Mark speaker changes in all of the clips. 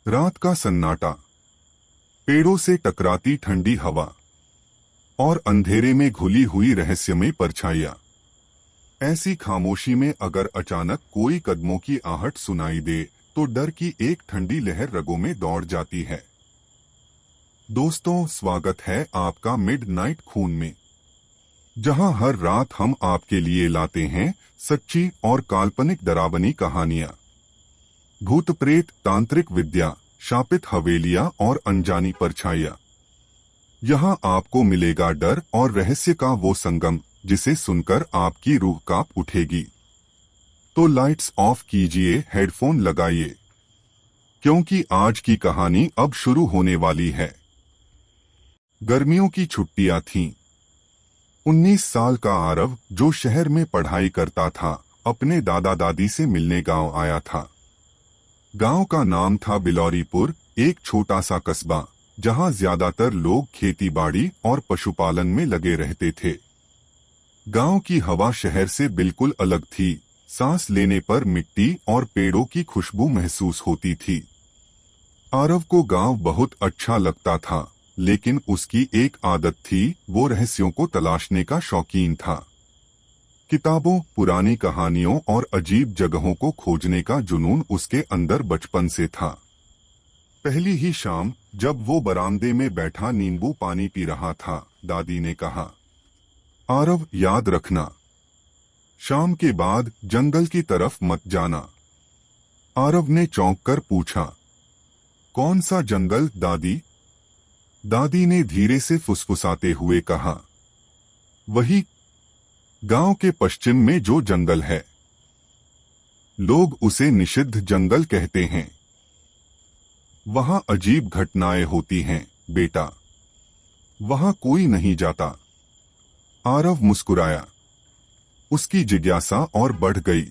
Speaker 1: रात का सन्नाटा, पेड़ों से टकराती ठंडी हवा और अंधेरे में घुली हुई रहस्यमय परछाइयां। ऐसी खामोशी में अगर अचानक कोई कदमों की आहट सुनाई दे तो डर की एक ठंडी लहर रगों में दौड़ जाती है। दोस्तों, स्वागत है आपका मिडनाइट खून में, जहां हर रात हम आपके लिए लाते हैं सच्ची और काल्पनिक डरावनी कहानियां। भूत प्रेत, तांत्रिक विद्या, शापित हवेलियां और अनजानी परछाइयां। यहां आपको मिलेगा डर और रहस्य का वो संगम जिसे सुनकर आपकी रूह कांप उठेगी। तो लाइट्स ऑफ कीजिए, हेडफोन लगाइए, क्योंकि आज की कहानी अब शुरू होने वाली है। गर्मियों की छुट्टियां थीं। 19 साल का आरव, जो शहर में पढ़ाई करता था, अपने दादा दादी से मिलने गांव आया था। गांव का नाम था बिलौरीपुर, एक छोटा सा कस्बा जहां ज्यादातर लोग खेतीबाड़ी और पशुपालन में लगे रहते थे। गांव की हवा शहर से बिल्कुल अलग थी। सांस लेने पर मिट्टी और पेड़ों की खुशबू महसूस होती थी। आरव को गांव बहुत अच्छा लगता था, लेकिन उसकी एक आदत थी, वो रहस्यों को तलाशने का शौकीन था। किताबों, पुरानी कहानियों और अजीब जगहों को खोजने का जुनून उसके अंदर बचपन से था। पहली ही शाम, जब वो बरामदे में बैठा नींबू पानी पी रहा था, दादी ने कहा, आरव, याद रखना, शाम के बाद जंगल की तरफ मत जाना। आरव ने चौंक कर पूछा, कौन सा जंगल दादी? दादी ने धीरे से फुसफुसाते हुए कहा, वही गांव के पश्चिम में जो जंगल है। लोग उसे निषिद्ध जंगल कहते हैं। वहां अजीब घटनाएं होती हैं बेटा, वहां कोई नहीं जाता। आरव मुस्कुराया। उसकी जिज्ञासा और बढ़ गई।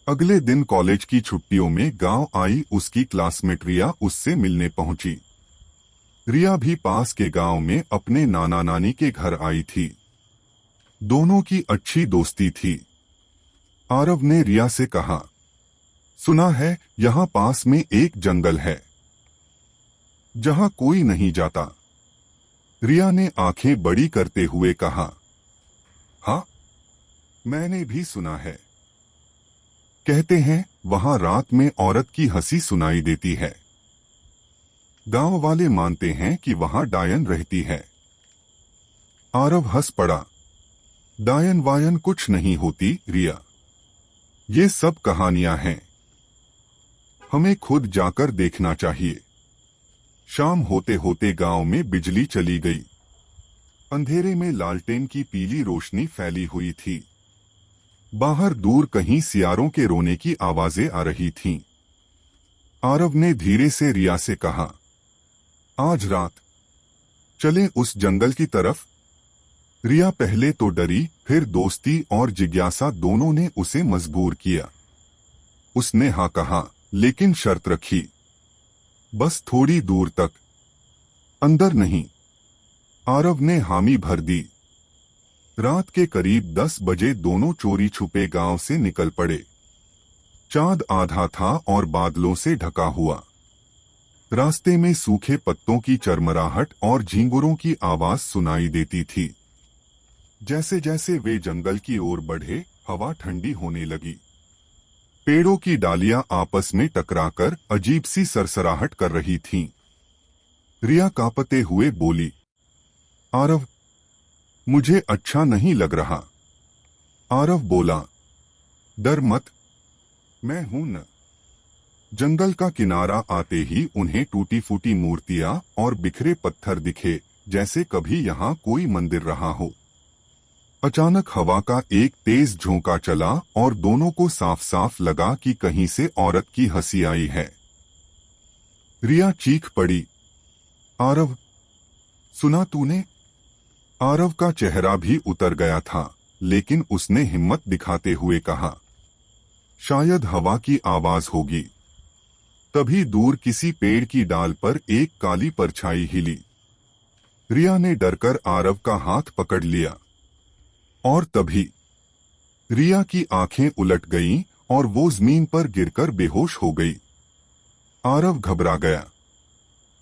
Speaker 1: अगले दिन कॉलेज की छुट्टियों में गांव आई उसकी क्लासमेट रिया उससे मिलने पहुंची। रिया भी पास के गांव में अपने नाना नानी के घर आई थी। दोनों की अच्छी दोस्ती थी। आरव ने रिया से कहा, सुना है यहाँ पास में एक जंगल है जहाँ कोई नहीं जाता। रिया ने आंखें बड़ी करते हुए कहा, हाँ, मैंने भी सुना है। कहते हैं वहाँ रात में औरत की हंसी सुनाई देती है। गांव वाले मानते हैं कि वहाँ डायन रहती है। आरव हंस पड़ा। डायन वायन कुछ नहीं होती रिया, ये सब कहानियां हैं। हमें खुद जाकर देखना चाहिए। शाम होते होते गांव में बिजली चली गई। अंधेरे में लालटेन की पीली रोशनी फैली हुई थी। बाहर दूर कहीं सियारों के रोने की आवाजें आ रही थीं। आरव ने धीरे से रिया से कहा, आज रात चलें उस जंगल की तरफ। रिया पहले तो डरी, फिर दोस्ती और जिज्ञासा दोनों ने उसे मजबूर किया। उसने हाँ कहा, लेकिन शर्त रखी, बस थोड़ी दूर तक, अंदर नहीं। आरव ने हामी भर दी। रात के करीब 10 बजे दोनों चोरी छुपे गांव से निकल पड़े। चांद आधा था और बादलों से ढका हुआ। रास्ते में सूखे पत्तों की चरमराहट और झींगुरों की आवाज सुनाई देती थी। जैसे जैसे वे जंगल की ओर बढ़े, हवा ठंडी होने लगी। पेड़ों की डालियां आपस में टकराकर अजीब सी सरसराहट कर रही थीं। रिया कांपते हुए बोली, आरव, मुझे अच्छा नहीं लग रहा। आरव बोला, डर मत, मैं हूं न। जंगल का किनारा आते ही उन्हें टूटी फूटी मूर्तियां और बिखरे पत्थर दिखे, जैसे कभी यहाँ कोई मंदिर रहा हो। अचानक हवा का एक तेज झोंका चला और दोनों को साफ साफ लगा कि कहीं से औरत की हंसी आई है। रिया चीख पड़ी, आरव, सुना तूने? आरव का चेहरा भी उतर गया था, लेकिन उसने हिम्मत दिखाते हुए कहा, शायद हवा की आवाज होगी। तभी दूर किसी पेड़ की डाल पर एक काली परछाई हिली। रिया ने डरकर आरव का हाथ पकड़ लिया। और तभी रिया की आंखें उलट गईं और वो जमीन पर गिरकर बेहोश हो गई। आरव घबरा गया।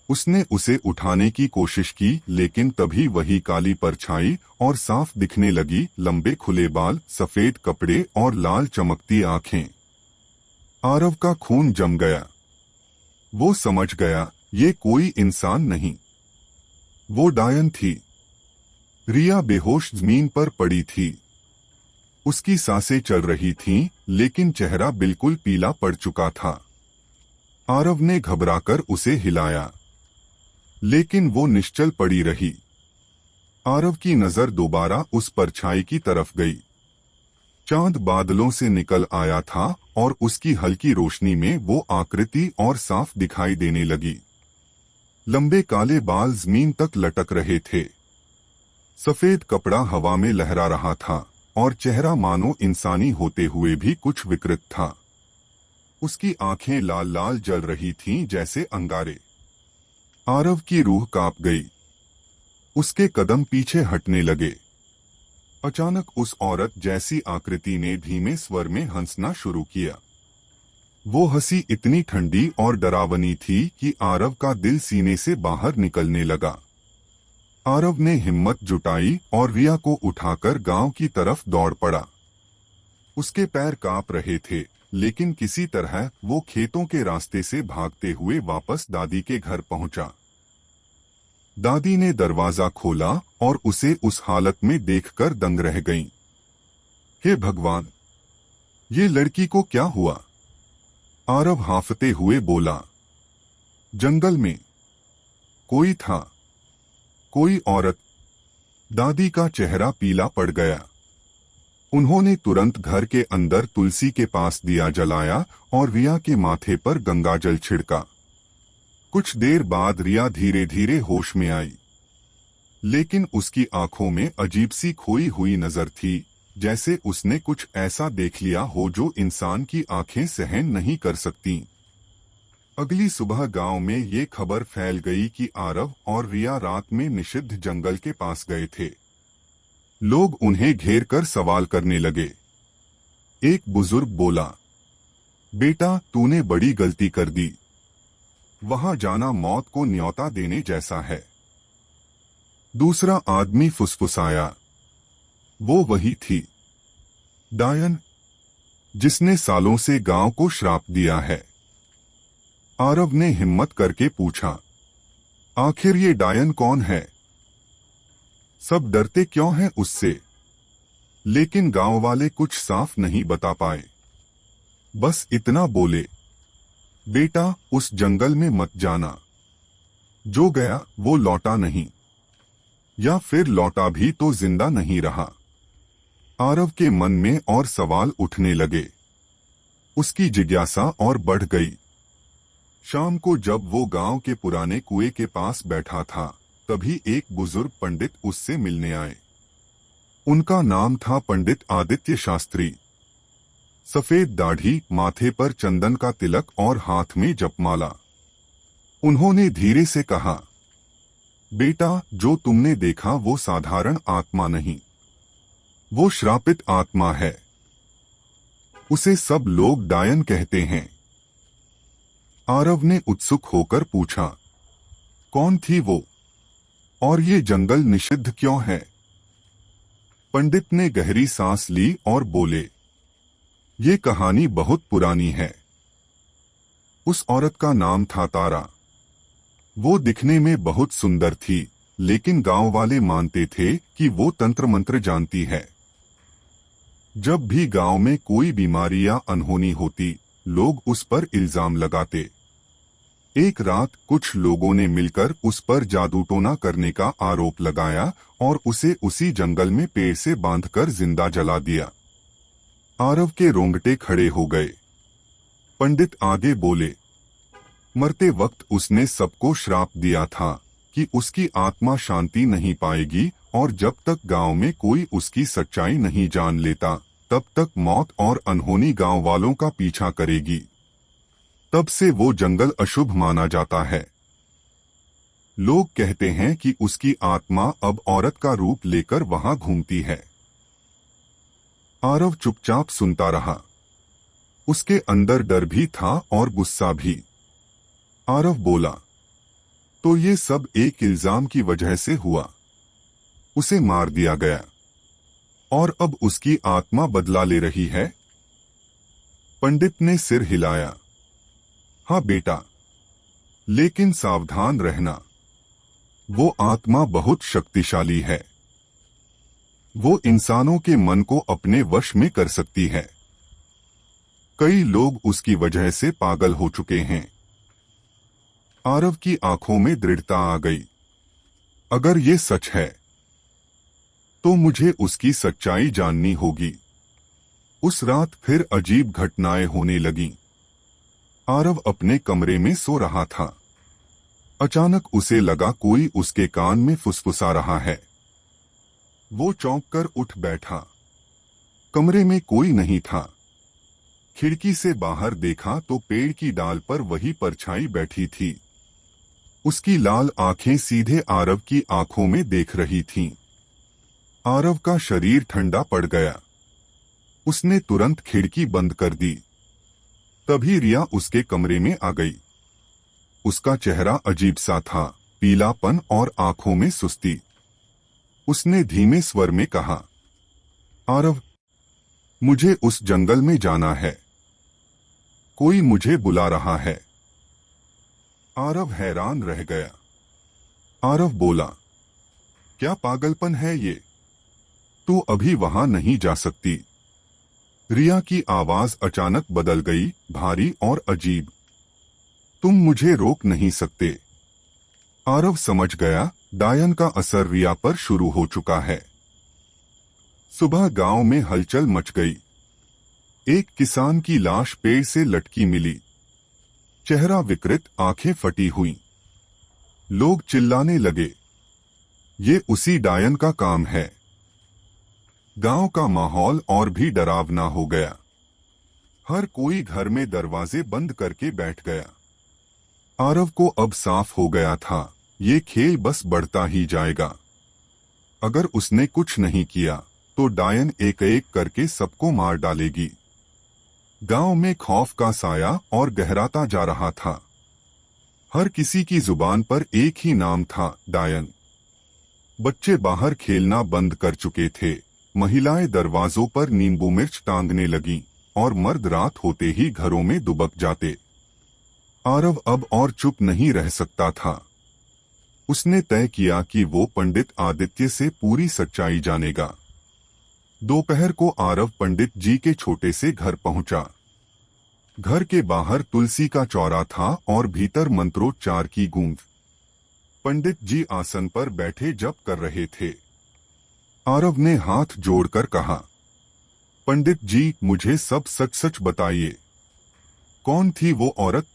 Speaker 1: उसने उसे उठाने की कोशिश की, लेकिन तभी वही काली परछाई और साफ दिखने लगी लंबे खुले बाल, सफेद कपड़े और लाल चमकती आंखें। आरव का खून जम गया। वो समझ गया, ये कोई इंसान नहीं, वो डायन थी। रिया बेहोश जमीन पर पड़ी थी। उसकी सांसें चल रही थीं, लेकिन चेहरा बिल्कुल पीला पड़ चुका था। आरव ने घबराकर उसे हिलाया, लेकिन वो निश्चल पड़ी रही। आरव की नजर दोबारा उस परछाई की तरफ गई। चांद बादलों से निकल आया था और उसकी हल्की रोशनी में वो आकृति और साफ दिखाई देने लगी। लंबे काले बाल जमीन तक लटक रहे थे। सफेद कपड़ा हवा में लहरा रहा था और चेहरा मानो इंसानी होते हुए भी कुछ विकृत था। उसकी आंखें लाल लाल जल रही थीं जैसे अंगारे। आरव की रूह कांप गई। उसके कदम पीछे हटने लगे। अचानक उस औरत जैसी आकृति ने धीमे स्वर में हंसना शुरू किया। वो हंसी इतनी ठंडी और डरावनी थी कि आरव का दिल सीने से बाहर निकलने लगा। आरव ने हिम्मत जुटाई और रिया को उठाकर गांव की तरफ दौड़ पड़ा। उसके पैर कांप रहे थे, लेकिन किसी तरह वो खेतों के रास्ते से भागते हुए वापस दादी के घर पहुंचा। दादी ने दरवाजा खोला और उसे उस हालत में देखकर दंग रह गईं। हे भगवान, ये लड़की को क्या हुआ? आरव हांफते हुए बोला। जंगल में कोई था, कोई औरत। दादी का चेहरा पीला पड़ गया। उन्होंने तुरंत घर के अंदर तुलसी के पास दिया जलाया और रिया के माथे पर गंगाजल छिड़का। कुछ देर बाद रिया धीरे धीरे होश में आई, लेकिन उसकी आंखों में अजीब सी खोई हुई नजर थी, जैसे उसने कुछ ऐसा देख लिया हो जो इंसान की आंखें सहन नहीं कर सकती। अगली सुबह गांव में ये खबर फैल गई कि आरव और रिया रात में निषिद्ध जंगल के पास गए थे। लोग उन्हें घेर कर सवाल करने लगे। एक बुजुर्ग बोला, बेटा, तूने बड़ी गलती कर दी। वहां जाना मौत को न्योता देने जैसा है। दूसरा आदमी फुसफुसाया, वो वही थी, डायन, जिसने सालों से गांव को श्राप दिया है। आरव ने हिम्मत करके पूछा, आखिर ये डायन कौन है? सब डरते क्यों हैं उससे? लेकिन गांव वाले कुछ साफ नहीं बता पाए। बस इतना बोले, बेटा, उस जंगल में मत जाना। जो गया वो लौटा नहीं, या फिर लौटा भी तो जिंदा नहीं रहा। आरव के मन में और सवाल उठने लगे। उसकी जिज्ञासा और बढ़ गई। शाम को जब वो गांव के पुराने कुएं के पास बैठा था, तभी एक बुजुर्ग पंडित उससे मिलने आए। उनका नाम था पंडित आदित्य शास्त्री। सफेद दाढ़ी, माथे पर चंदन का तिलक और हाथ में जपमाला। उन्होंने धीरे से कहा, बेटा, जो तुमने देखा वो साधारण आत्मा नहीं, वो श्रापित आत्मा है। उसे सब लोग डायन कहते हैं। आरव ने उत्सुक होकर पूछा, कौन थी वो? और ये जंगल निषिद्ध क्यों है? पंडित ने गहरी सांस ली और बोले, ये कहानी बहुत पुरानी है। उस औरत का नाम था तारा। वो दिखने में बहुत सुंदर थी, लेकिन गांव वाले मानते थे कि वो तंत्र मंत्र जानती है। जब भी गांव में कोई बीमारी या अनहोनी होती, लोग उस पर इल्जाम लगाते। एक रात कुछ लोगों ने मिलकर उस पर जादू टोना करने का आरोप लगाया और उसे उसी जंगल में पेड़ से बांधकर जिंदा जला दिया। आरव के रोंगटे खड़े हो गए। पंडित आगे बोले, मरते वक्त उसने सबको श्राप दिया था कि उसकी आत्मा शांति नहीं पाएगी और जब तक गांव में कोई उसकी सच्चाई नहीं जान लेता, तब तक मौत और अनहोनी गांव वालों का पीछा करेगी। तब से वो जंगल अशुभ माना जाता है। लोग कहते हैं कि उसकी आत्मा अब औरत का रूप लेकर वहां घूमती है। आरव चुपचाप सुनता रहा। उसके अंदर डर भी था और गुस्सा भी। आरव बोला, तो ये सब एक इल्जाम की वजह से हुआ। उसे मार दिया गया और अब उसकी आत्मा बदला ले रही है। पंडित ने सिर हिलाया। हाँ बेटा, लेकिन सावधान रहना, वो आत्मा बहुत शक्तिशाली है। वो इंसानों के मन को अपने वश में कर सकती है। कई लोग उसकी वजह से पागल हो चुके हैं। आरव की आंखों में दृढ़ता आ गई। अगर ये सच है तो मुझे उसकी सच्चाई जाननी होगी। उस रात फिर अजीब घटनाएं होने लगीं। आरव अपने कमरे में सो रहा था। अचानक उसे लगा कोई उसके कान में फुसफुसा रहा है। वो चौंक कर उठ बैठा। कमरे में कोई नहीं था। खिड़की से बाहर देखा तो पेड़ की डाल पर वही परछाई बैठी थी। उसकी लाल आंखें सीधे आरव की आंखों में देख रही थीं। आरव का शरीर ठंडा पड़ गया। उसने तुरंत खिड़की बंद कर दी। तभी रिया उसके कमरे में आ गई। उसका चेहरा अजीब सा था, पीलापन और आंखों में सुस्ती। उसने धीमे स्वर में कहा, आरव, मुझे उस जंगल में जाना है। कोई मुझे बुला रहा है। आरव हैरान रह गया। आरव बोला, क्या पागलपन है ये? तू अभी वहां नहीं जा सकती। रिया की आवाज अचानक बदल गई, भारी और अजीब। तुम मुझे रोक नहीं सकते। आरव समझ गया, डायन का असर रिया पर शुरू हो चुका है। सुबह गांव में हलचल मच गई। एक किसान की लाश पेड़ से लटकी मिली। चेहरा विकृत, आंखें फटी हुई। लोग चिल्लाने लगे, ये उसी डायन का काम है। गांव का माहौल और भी डरावना हो गया। हर कोई घर में दरवाजे बंद करके बैठ गया। आरव को अब साफ हो गया था, ये खेल बस बढ़ता ही जाएगा। अगर उसने कुछ नहीं किया तो डायन एक एक करके सबको मार डालेगी। गांव में खौफ का साया और गहराता जा रहा था। हर किसी की जुबान पर एक ही नाम था, डायन। बच्चे बाहर खेलना बंद कर चुके थे। महिलाएं दरवाजों पर नींबू मिर्च टांगने लगीं और मर्द रात होते ही घरों में दुबक जाते। आरव अब और चुप नहीं रह सकता था। उसने तय किया कि वो पंडित आदित्य से पूरी सच्चाई जानेगा। दोपहर को आरव पंडित जी के छोटे से घर पहुंचा। घर के बाहर तुलसी का चौरा था और भीतर मंत्रोच्चार की गूंज। पंडित जी आसन पर बैठे जप कर रहे थे। आरव ने हाथ जोड़कर कहा, पंडित जी, मुझे सब सच सच बताइए। कौन थी वो औरत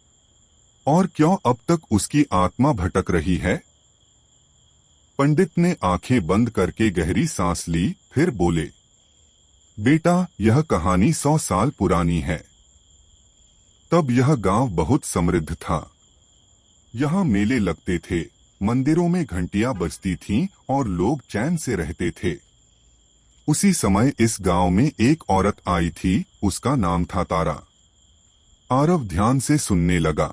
Speaker 1: और क्यों अब तक उसकी आत्मा भटक रही है? पंडित ने आंखें बंद करके गहरी सांस ली, फिर बोले, बेटा, यह कहानी 100 साल पुरानी है। तब यह गांव बहुत समृद्ध था। यहाँ मेले लगते थे, मंदिरों में घंटियां बजती थीं और लोग चैन से रहते थे। उसी समय इस गांव में एक औरत आई थी, उसका नाम था तारा। आरव ध्यान से सुनने लगा।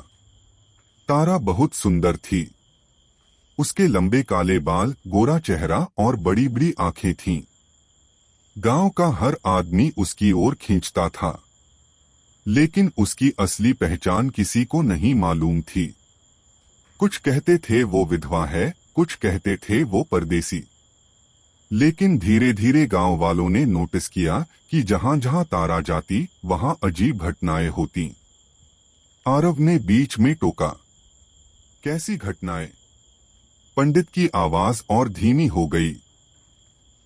Speaker 1: तारा बहुत सुंदर थी। उसके लंबे काले बाल, गोरा चेहरा और बड़ी बड़ी आंखें थीं। गांव का हर आदमी उसकी ओर खींचता था, लेकिन उसकी असली पहचान किसी को नहीं मालूम थी। कुछ कहते थे वो विधवा है, कुछ कहते थे वो परदेसी। लेकिन धीरे धीरे गांव वालों ने नोटिस किया कि जहां जहां तारा जाती वहां अजीब घटनाएं होती। आरव ने बीच में टोका, कैसी घटनाएं? पंडित की आवाज और धीमी हो गई।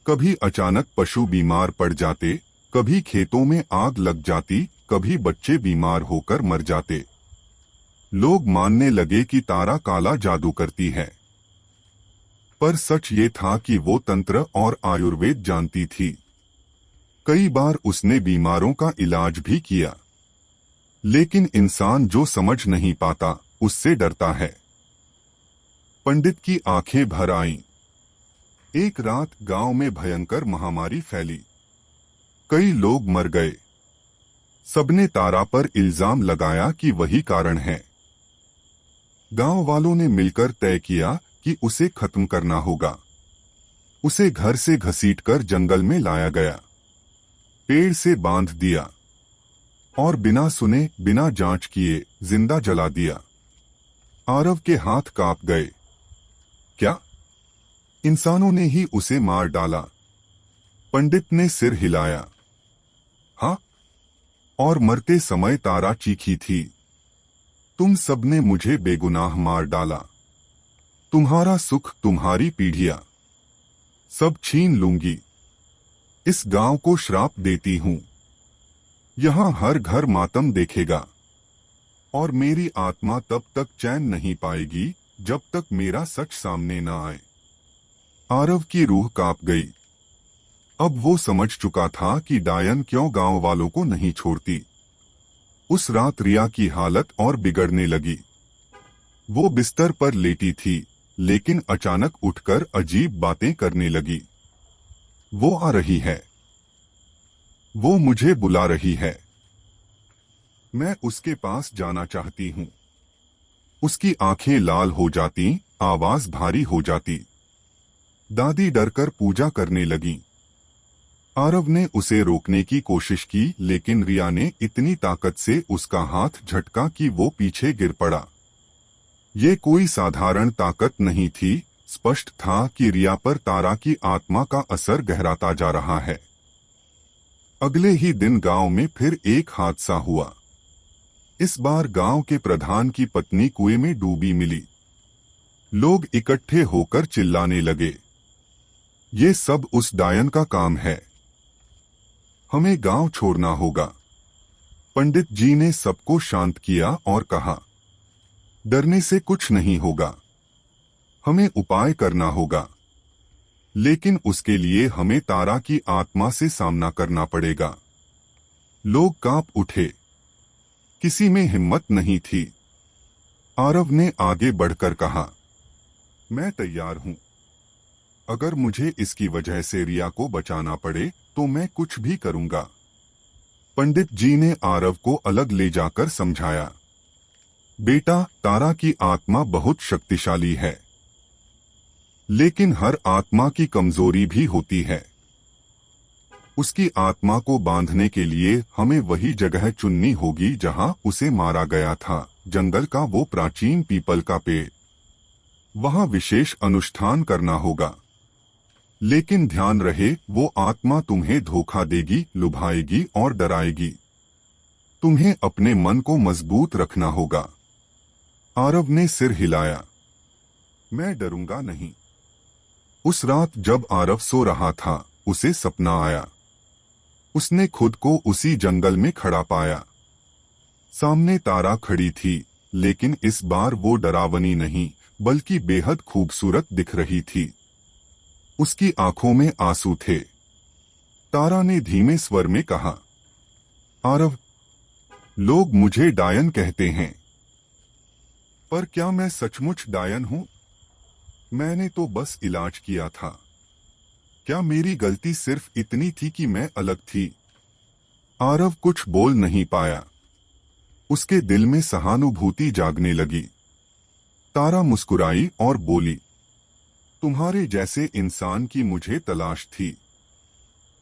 Speaker 1: कभी अचानक पशु बीमार पड़ जाते, कभी खेतों में आग लग जाती, कभी बच्चे बीमार होकर मर जाते। लोग मानने लगे कि तारा काला जादू करती है। पर सच ये था कि वो तंत्र और आयुर्वेद जानती थी। कई बार उसने बीमारों का इलाज भी किया। लेकिन इंसान जो समझ नहीं पाता, उससे डरता है। पंडित की आंखें भर आईं। एक रात गांव में भयंकर महामारी फैली। कई लोग मर गए। सबने तारा पर इल्जाम लगाया कि वही कारण है। गांव वालों ने मिलकर तय किया कि उसे खत्म करना होगा। उसे घर से घसीटकर जंगल में लाया गया, पेड़ से बांध दिया और बिना सुने बिना जांच किए जिंदा जला दिया। आरव के हाथ कांप गए। क्या इंसानों ने ही उसे मार डाला? पंडित ने सिर हिलाया। हाँ, और मरते समय तारा चीखी थी, तुम सबने मुझे बेगुनाह मार डाला। तुम्हारा सुख, तुम्हारी पीढ़ियां सब छीन लूंगी। इस गांव को श्राप देती हूं। यहां हर घर मातम देखेगा और मेरी आत्मा तब तक चैन नहीं पाएगी जब तक मेरा सच सामने न आए। आरव की रूह कांप गई। अब वो समझ चुका था कि डायन क्यों गांव वालों को नहीं छोड़ती। उस रात रिया की हालत और बिगड़ने लगी। वो बिस्तर पर लेटी थी, लेकिन अचानक उठकर अजीब बातें करने लगी। वो आ रही है, वो मुझे बुला रही है, मैं उसके पास जाना चाहती हूँ। उसकी आंखें लाल हो जाती, आवाज भारी हो जाती। दादी डरकर पूजा करने लगी। आरव ने उसे रोकने की कोशिश की, लेकिन रिया ने इतनी ताकत से उसका हाथ झटका कि वो पीछे गिर पड़ा। ये कोई साधारण ताकत नहीं थी। स्पष्ट था कि रिया पर तारा की आत्मा का असर गहराता जा रहा है। अगले ही दिन गांव में फिर एक हादसा हुआ। इस बार गांव के प्रधान की पत्नी कुएं में डूबी मिली। लोग इकट्ठे होकर चिल्लाने लगे, ये सब उस डायन का काम है, हमें गांव छोड़ना होगा। पंडित जी ने सबको शांत किया और कहा, डरने से कुछ नहीं होगा, हमें उपाय करना होगा, लेकिन उसके लिए हमें तारा की आत्मा से सामना करना पड़ेगा। लोग कांप उठे, किसी में हिम्मत नहीं थी। आरव ने आगे बढ़कर कहा, मैं तैयार हूं। अगर मुझे इसकी वजह से रिया को बचाना पड़े तो मैं कुछ भी करूंगा। पंडित जी ने आरव को अलग ले जाकर समझाया, बेटा, तारा की आत्मा बहुत शक्तिशाली है, लेकिन हर आत्मा की कमजोरी भी होती है। उसकी आत्मा को बांधने के लिए हमें वही जगह चुननी होगी जहां उसे मारा गया था, जंगल का वो प्राचीन पीपल का पेड़। वहां विशेष अनुष्ठान करना होगा। लेकिन ध्यान रहे, वो आत्मा तुम्हें धोखा देगी, लुभाएगी और डराएगी। तुम्हें अपने मन को मजबूत रखना होगा। आरव ने सिर हिलाया, मैं डरूंगा नहीं। उस रात जब आरव सो रहा था, उसे सपना आया। उसने खुद को उसी जंगल में खड़ा पाया। सामने तारा खड़ी थी, लेकिन इस बार वो डरावनी नहीं, बल्कि बेहद खूबसूरत दिख रही थी। उसकी आंखों में आंसू थे। तारा ने धीमे स्वर में कहा, आरव, लोग मुझे डायन कहते हैं, पर क्या मैं सचमुच डायन हूं? मैंने तो बस इलाज किया था। क्या मेरी गलती सिर्फ इतनी थी कि मैं अलग थी? आरव कुछ बोल नहीं पाया। उसके दिल में सहानुभूति जागने लगी। तारा मुस्कुराई और बोली, तुम्हारे जैसे इंसान की मुझे तलाश थी।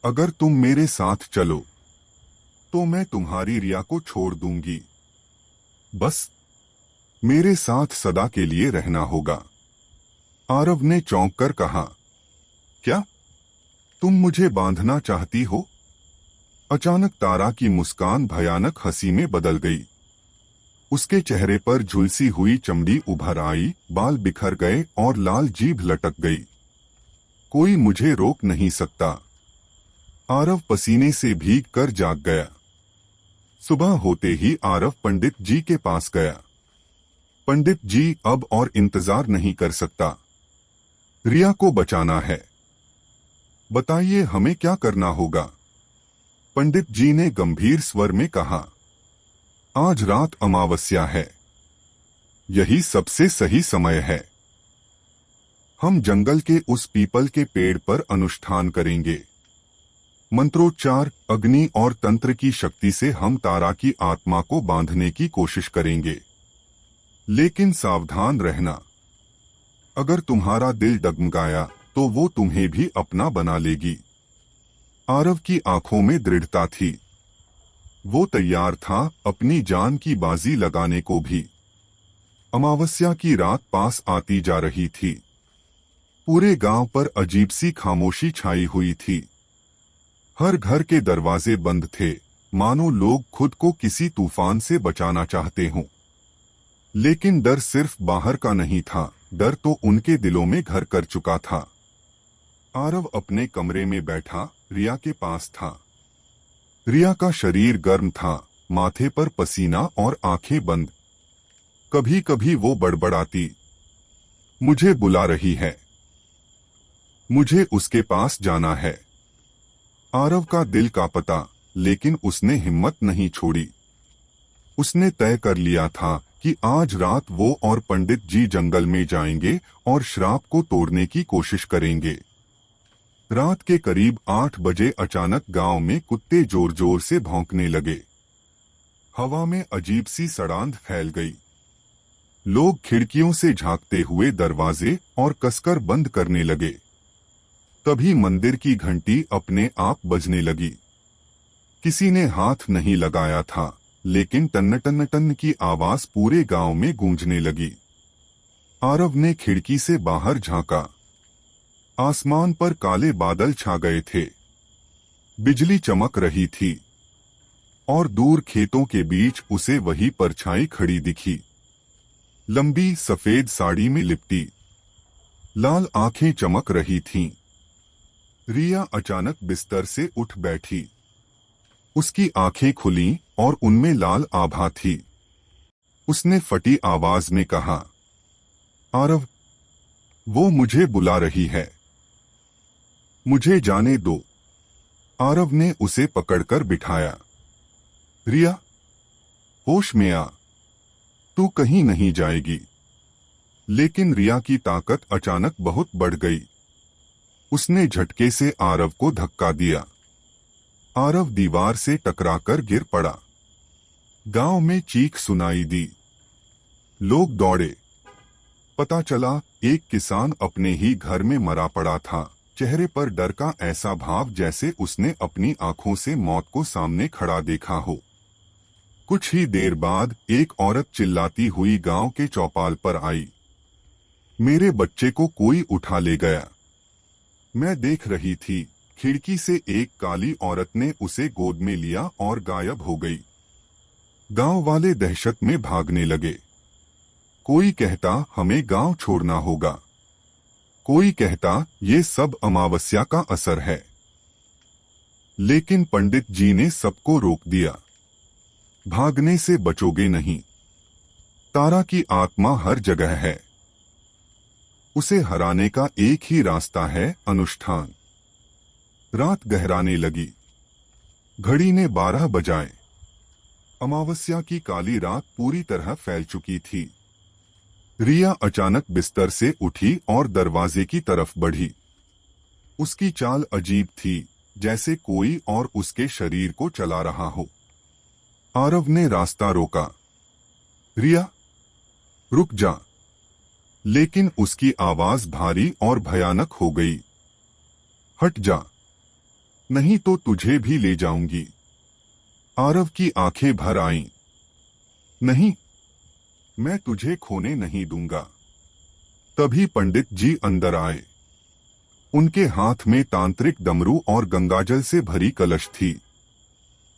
Speaker 1: अगर तुम मेरे साथ चलो तो मैं तुम्हारी रिया को छोड़ दूंगी। बस मेरे साथ सदा के लिए रहना होगा। आरव ने चौंक कर कहा, क्या तुम मुझे बांधना चाहती हो? अचानक तारा की मुस्कान भयानक हंसी में बदल गई। उसके चेहरे पर झुलसी हुई चमड़ी उभर आई, बाल बिखर गए और लाल जीभ लटक गई। कोई मुझे रोक नहीं सकता। आरव पसीने से भीग कर जाग गया। सुबह होते ही आरव पंडित जी के पास गया। पंडित जी, अब और इंतजार नहीं कर सकता। रिया को बचाना है। बताइए हमें क्या करना होगा? पंडित जी ने गंभीर स्वर में कहा, आज रात अमावस्या है। यही सबसे सही समय है। हम जंगल के उस पीपल के पेड़ पर अनुष्ठान करेंगे। मंत्रोच्चार, अग्नि और तंत्र की शक्ति से हम तारा की आत्मा को बांधने की कोशिश करेंगे। लेकिन सावधान रहना, अगर तुम्हारा दिल डगमगाया तो वो तुम्हें भी अपना बना लेगी। आरव की आंखों में दृढ़ता थी। वो तैयार था अपनी जान की बाजी लगाने को भी। अमावस्या की रात पास आती जा रही थी। पूरे गांव पर अजीब सी खामोशी छाई हुई थी। हर घर के दरवाजे बंद थे, मानो लोग खुद को किसी तूफान से बचाना चाहते हों। लेकिन डर सिर्फ बाहर का नहीं था, डर तो उनके दिलों में घर कर चुका था। आरव अपने कमरे में बैठा रिया के पास था। रिया का शरीर गर्म था, माथे पर पसीना और आंखें बंद। कभी कभी वो बड़बड़ाती, मुझे बुला रही है, मुझे उसके पास जाना है। आरव का दिल कांपता, लेकिन उसने हिम्मत नहीं छोड़ी। उसने तय कर लिया था कि आज रात वो और पंडित जी जंगल में जाएंगे और श्राप को तोड़ने की कोशिश करेंगे। रात के करीब 8 बजे अचानक गांव में कुत्ते जोर जोर से भौंकने लगे। हवा में अजीब सी सड़ांध फैल गई। लोग खिड़कियों से झांकते हुए दरवाजे और कसकर बंद करने लगे। तभी मंदिर की घंटी अपने आप बजने लगी। किसी ने हाथ नहीं लगाया था, लेकिन टन्न टन्न टन्न की आवाज पूरे गांव में गूंजने लगी। आरव ने खिड़की से बाहर झांका। आसमान पर काले बादल छा गए थे। बिजली चमक रही थी और दूर खेतों के बीच उसे वही परछाई खड़ी दिखी। लंबी सफेद साड़ी में लिपटी, लाल आंखें चमक रही थीं। रिया अचानक बिस्तर से उठ बैठी। उसकी आंखें खुलीं और उनमें लाल आभा थी। उसने फटी आवाज में कहा, आरव, वो मुझे बुला रही है, मुझे जाने दो। आरव ने उसे पकड़कर बिठाया। रिया, होश में आ, तू कहीं नहीं जाएगी। लेकिन रिया की ताकत अचानक बहुत बढ़ गई। उसने झटके से आरव को धक्का दिया। आरव दीवार से टकराकर गिर पड़ा। गांव में चीख सुनाई दी। लोग दौड़े। पता चला एक किसान अपने ही घर में मरा पड़ा था। चेहरे पर डर का ऐसा भाव जैसे उसने अपनी आंखों से मौत को सामने खड़ा देखा हो। कुछ ही देर बाद एक औरत चिल्लाती हुई गांव के चौपाल पर आई, मेरे बच्चे को कोई उठा ले गया। मैं देख रही थी, खिड़की से एक काली औरत ने उसे गोद में लिया और गायब हो गई। गांव वाले दहशत में भागने लगे। कोई कहता हमें गांव छोड़ना होगा, कोई कहता ये सब अमावस्या का असर है। लेकिन पंडित जी ने सबको रोक दिया। भागने से बचोगे नहीं। तारा की आत्मा हर जगह है। उसे हराने का एक ही रास्ता है, अनुष्ठान। रात गहराने लगी। घड़ी ने 12 बजाए। अमावस्या की काली रात पूरी तरह फैल चुकी थी। रिया अचानक बिस्तर से उठी और दरवाजे की तरफ बढ़ी। उसकी चाल अजीब थी, जैसे कोई और उसके शरीर को चला रहा हो। आरव ने रास्ता रोका। रिया, रुक जा। लेकिन उसकी आवाज भारी और भयानक हो गई। हट जा, नहीं तो तुझे भी ले जाऊंगी। आरव की आंखें भर आईं। नहीं, मैं तुझे खोने नहीं दूंगा। तभी पंडित जी अंदर आए। उनके हाथ में तांत्रिक डमरू और गंगाजल से भरी कलश थी।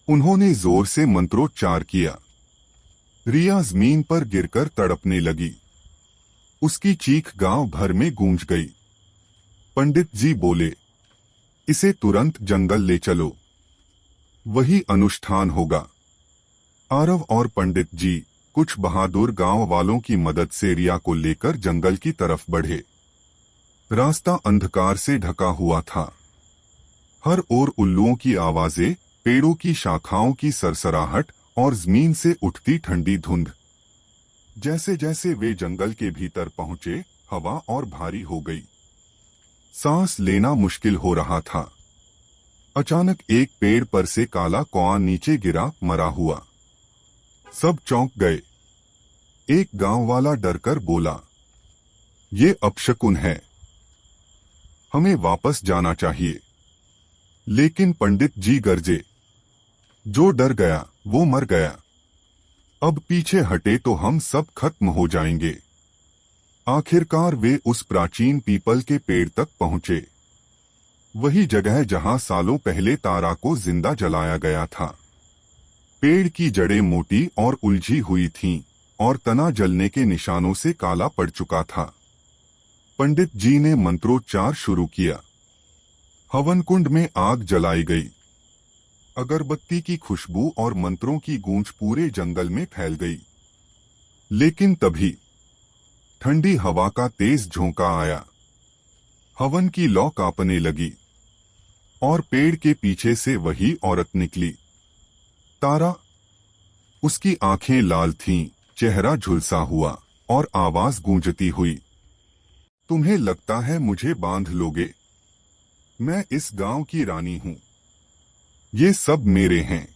Speaker 1: उन्होंने जोर से मंत्रोच्चार किया। रिया जमीन पर गिरकर तड़पने लगी। उसकी चीख गांव भर में गूंज गई। पंडित जी बोले, इसे तुरंत जंगल ले चलो, वही अनुष्ठान होगा। आरव और पंडित जी कुछ बहादुर गांव वालों की मदद से रिया को लेकर जंगल की तरफ बढ़े। रास्ता अंधकार से ढका हुआ था। हर ओर उल्लुओं की आवाजें, पेड़ों की शाखाओं की सरसराहट और जमीन से उठती ठंडी धुंध। जैसे जैसे वे जंगल के भीतर पहुंचे, हवा और भारी हो गई। सांस लेना मुश्किल हो रहा था। अचानक एक पेड़ पर से काला कौआ नीचे गिरा, मरा हुआ। सब चौंक गए। एक गांव वाला डरकर बोला, ये अपशकुन है, हमें वापस जाना चाहिए। लेकिन पंडित जी गरजे, जो डर गया वो मर गया, अब पीछे हटे तो हम सब खत्म हो जाएंगे। आखिरकार वे उस प्राचीन पीपल के पेड़ तक पहुंचे, वही जगह जहां सालों पहले तारा को जिंदा जलाया गया था। पेड़ की जड़ें मोटी और उलझी हुई थीं और तना जलने के निशानों से काला पड़ चुका था। पंडित जी ने मंत्रोच्चार शुरू किया। हवन कुंड में आग जलाई गई। अगरबत्ती की खुशबू और मंत्रों की गूंज पूरे जंगल में फैल गई। लेकिन तभी ठंडी हवा का तेज झोंका आया। हवन की लौ कांपने लगी और पेड़ के पीछे से वही औरत निकली, तारा। उसकी आंखें लाल थीं, चेहरा झुलसा हुआ और आवाज गूंजती हुई, तुम्हें लगता है मुझे बांध लोगे? मैं इस गांव की रानी हूं, ये सब मेरे हैं।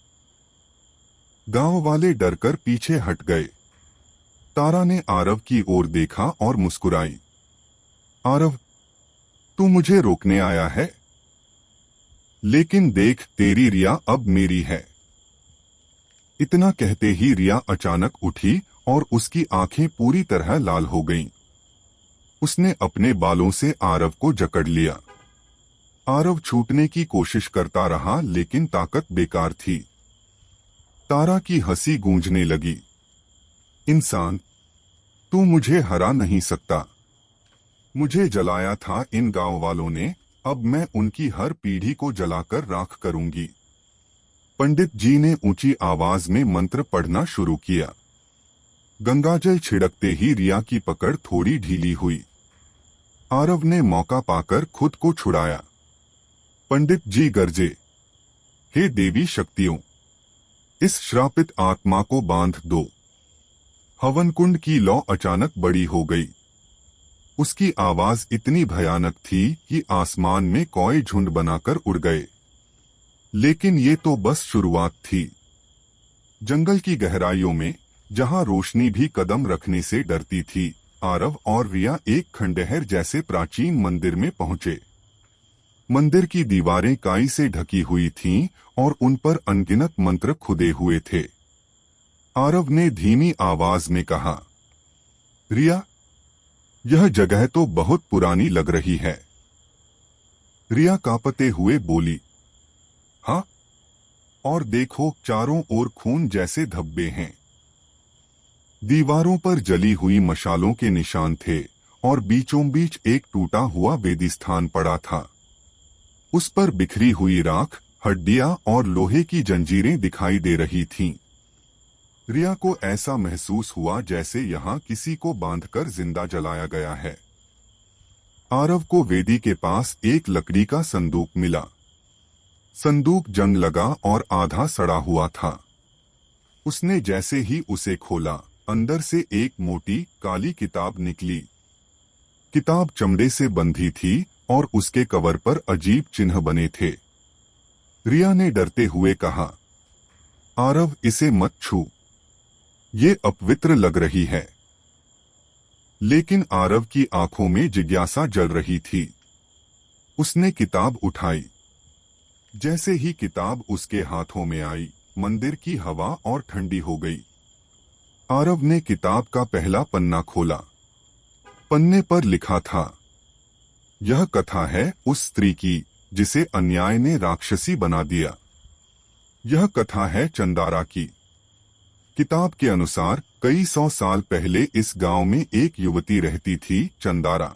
Speaker 1: गांव वाले डरकर पीछे हट गए। तारा ने आरव की ओर देखा और मुस्कुराई। आरव, तू मुझे रोकने आया है? लेकिन देख, तेरी रिया अब मेरी है। इतना कहते ही रिया अचानक उठी और उसकी आंखें पूरी तरह लाल हो गईं। उसने अपने बालों से आरव को जकड़ लिया। आरव छूटने की कोशिश करता रहा लेकिन ताकत बेकार थी। तारा की हंसी गूंजने लगी, इंसान, तू मुझे हरा नहीं सकता। मुझे जलाया था इन गांव वालों ने, अब मैं उनकी हर पीढ़ी को जलाकर राख करूंगी। पंडित जी ने ऊंची आवाज में मंत्र पढ़ना शुरू किया। गंगाजल छिड़कते ही रिया की पकड़ थोड़ी ढीली हुई। आरव ने मौका पाकर खुद को छुड़ाया। पंडित जी गरजे, हे देवी शक्तियों, इस श्रापित आत्मा को बांध दो। हवन कुंड की लौ अचानक बड़ी हो गई। उसकी आवाज इतनी भयानक थी कि आसमान में कौए झुंड बनाकर उड़ गए। लेकिन ये तो बस शुरुआत थी। जंगल की गहराइयों में, जहां रोशनी भी कदम रखने से डरती थी, आरव और रिया एक खंडहर जैसे प्राचीन मंदिर में पहुंचे। मंदिर की दीवारें काई से ढकी हुई थीं और उन पर अनगिनत मंत्र खुदे हुए थे। आरव ने धीमी आवाज में कहा, रिया, यह जगह तो बहुत पुरानी लग रही है। रिया कांपते हुए बोली, हाँ, और देखो, चारों ओर खून जैसे धब्बे हैं। दीवारों पर जली हुई मशालों के निशान थे और बीचों बीच एक टूटा हुआ वेदी स्थान पड़ा था। उस पर बिखरी हुई राख, हड्डियां और लोहे की जंजीरें दिखाई दे रही थीं। रिया को ऐसा महसूस हुआ जैसे यहाँ किसी को बांधकर जिंदा जलाया गया है। आरव को वेदी के पास एक लकड़ी का संदूक मिला। संदूक जंग लगा और आधा सड़ा हुआ था। उसने जैसे ही उसे खोला, अंदर से एक मोटी काली किताब निकली। किताब चमड़े से बंधी थी और उसके कवर पर अजीब चिन्ह बने थे। रिया ने डरते हुए कहा, आरव, इसे मत छू, ये अपवित्र लग रही है। लेकिन आरव की आंखों में जिज्ञासा जल रही थी। उसने किताब उठाई। जैसे ही किताब उसके हाथों में आई, मंदिर की हवा और ठंडी हो गई। आरव ने किताब का पहला पन्ना खोला। पन्ने पर लिखा था, यह कथा है उस स्त्री की जिसे अन्याय ने राक्षसी बना दिया। यह कथा है चंदारा की। किताब के अनुसार कई 100 साल पहले इस गांव में एक युवती रहती थी, चंदारा।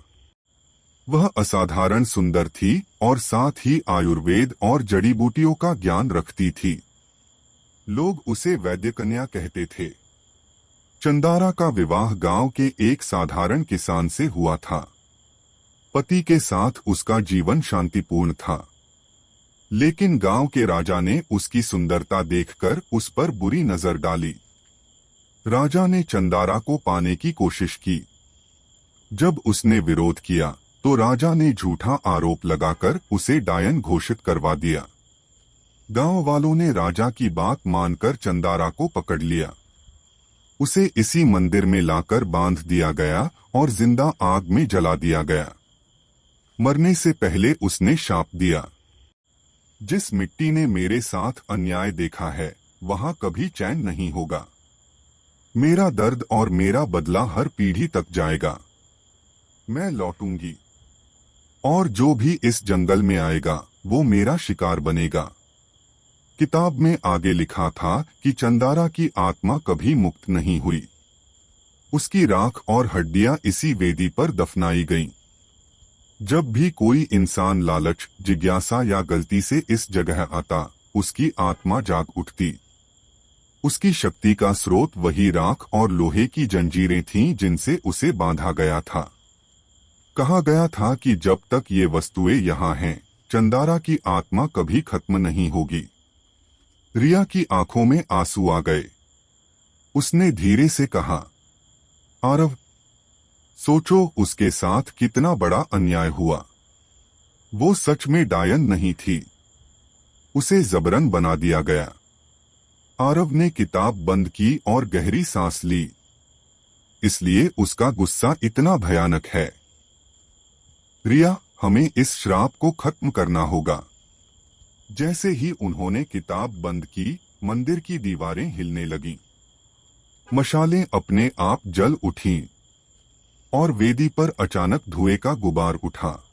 Speaker 1: वह असाधारण सुंदर थी और साथ ही आयुर्वेद और जड़ी बूटियों का ज्ञान रखती थी। लोग उसे वैद्य कन्या कहते थे। चंदारा का विवाह गांव के एक साधारण किसान से हुआ था। पति के साथ उसका जीवन शांतिपूर्ण था। लेकिन गांव के राजा ने उसकी सुंदरता देखकर उस पर बुरी नजर डाली। राजा ने चंदारा को पाने की कोशिश की। जब उसने विरोध किया तो राजा ने झूठा आरोप लगाकर उसे डायन घोषित करवा दिया। गांव वालों ने राजा की बात मानकर चंदारा को पकड़ लिया। उसे इसी मंदिर में लाकर बांध दिया गया और जिंदा आग में जला दिया गया। मरने से पहले उसने शाप दिया, जिस मिट्टी ने मेरे साथ अन्याय देखा है वहां कभी चैन नहीं होगा। मेरा दर्द और मेरा बदला हर पीढ़ी तक जाएगा। मैं लौटूंगी और जो भी इस जंगल में आएगा वो मेरा शिकार बनेगा। किताब में आगे लिखा था कि चंदारा की आत्मा कभी मुक्त नहीं हुई। उसकी राख और हड्डियां इसी वेदी पर दफनाई गईं। जब भी कोई इंसान लालच, जिज्ञासा या गलती से इस जगह आता, उसकी आत्मा जाग उठती। उसकी शक्ति का स्रोत वही राख और लोहे की जंजीरें थीं जिनसे उसे बांधा गया था। कहा गया था कि जब तक ये वस्तुएं यहाँ हैं, चंदारा की आत्मा कभी खत्म नहीं होगी। रिया की आंखों में आंसू आ गए। उसने धीरे से कहा, आरव, सोचो उसके साथ कितना बड़ा अन्याय हुआ। वो सच में डायन नहीं थी, उसे जबरन बना दिया गया। आरव ने किताब बंद की और गहरी सांस ली। इसलिए उसका गुस्सा इतना भयानक है। रिया, हमें इस श्राप को खत्म करना होगा। जैसे ही उन्होंने किताब बंद की, मंदिर की दीवारें हिलने लगीं। मशालें अपने आप जल उठीं और वेदी पर अचानक धुएं का गुबार उठा।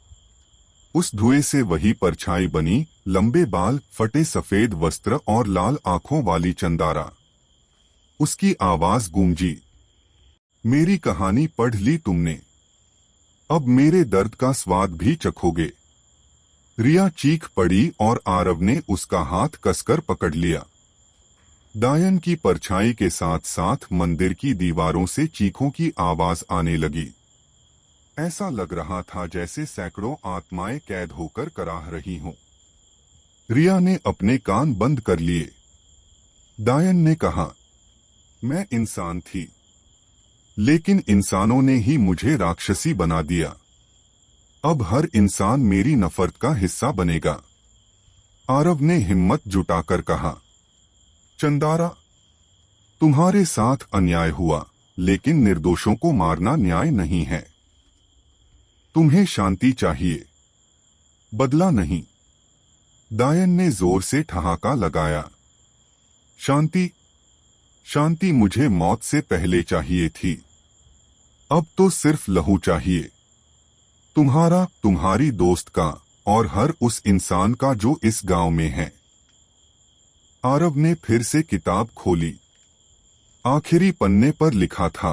Speaker 1: उस धुएं से वही परछाई बनी, लंबे बाल, फटे सफेद वस्त्र और लाल आंखों वाली चंदारा। उसकी आवाज गूंजी, मेरी कहानी पढ़ ली तुमने, अब मेरे दर्द का स्वाद भी चखोगे। रिया चीख पड़ी और आरव ने उसका हाथ कसकर पकड़ लिया। डायन की परछाई के साथ साथ मंदिर की दीवारों से चीखों की आवाज आने लगी। ऐसा लग रहा था जैसे सैकड़ों आत्माएं कैद होकर कराह रही हों। रिया ने अपने कान बंद कर लिए। डायन ने कहा, मैं इंसान थी, लेकिन इंसानों ने ही मुझे राक्षसी बना दिया। अब हर इंसान मेरी नफरत का हिस्सा बनेगा। आरव ने हिम्मत जुटाकर कहा, चंदारा, तुम्हारे साथ अन्याय हुआ, लेकिन निर्दोषों को मारना न्याय नहीं है। तुम्हें शांति चाहिए, बदला नहीं। डायन ने जोर से ठहाका लगाया। शांति? शांति मुझे मौत से पहले चाहिए थी, अब तो सिर्फ लहू चाहिए। तुम्हारा, तुम्हारी दोस्त का और हर उस इंसान का जो इस गांव में है। आरव ने फिर से किताब खोली। आखिरी पन्ने पर लिखा था,